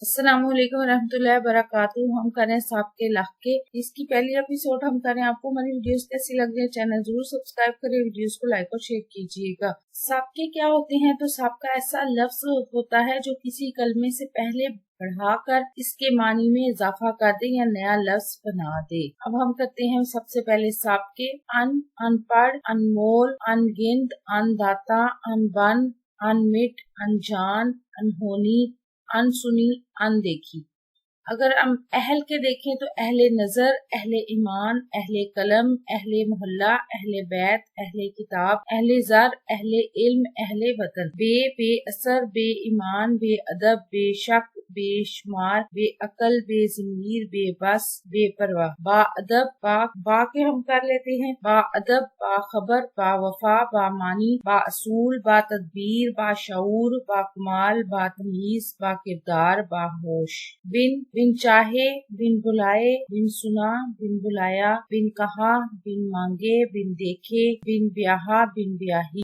अस्सलाम वालेकुम रहमतुल्लाहि वबरकातुहू। हम करें सांप के लाख के इसकी पहली एपिसोड हम करें। आपको हमारी वीडियोस कैसी लग रही है, चैनल जरूर सब्सक्राइब करें, वीडियोस को लाइक और शेयर कीजिएगा। सांप के क्या होते हैं? तो सांप का ऐसा लफ्ज होता है जो किसी कलमे से पहले बढ़ाकर इसके मानी में इजाफा कर दे या नया लफ्ज बना दे। अब हम करते हैं सबसे पहले सांप के अनपढ़, अनमोल, अनगिनत, अनदाता, अनबन, अनमिट, अनजान, अनहोनी, अनसुनी, अनदेखी। अगर हम अहल के देखें तो अहले नजर, अहले ईमान, अहले कलम, अहले मोहल्ला, अहले बैत, अहले किताब, अहले ज़र, अहले इल्म, अहले वतन। बेअसर, बेईमान, बेअदब, बेशक, बेशुमार, बेअकल, बेज़मीर, बेबस, बेपरवाह। बाअदब, बा के हम कर लेते हैं। बाअदब, बाखबर, बावफा, बामानी, बाअसूल, बातदबीर, बाशऊर, बाकमाल, बातमीज, बाकिरदार, बाहोश। बिन चाहे, बिन बुलाए, बिन सुना, बिन बुलाया, बिन कहा, बिन मांगे, बिन देखे, बिन ब्याहा, बिन ब्याही।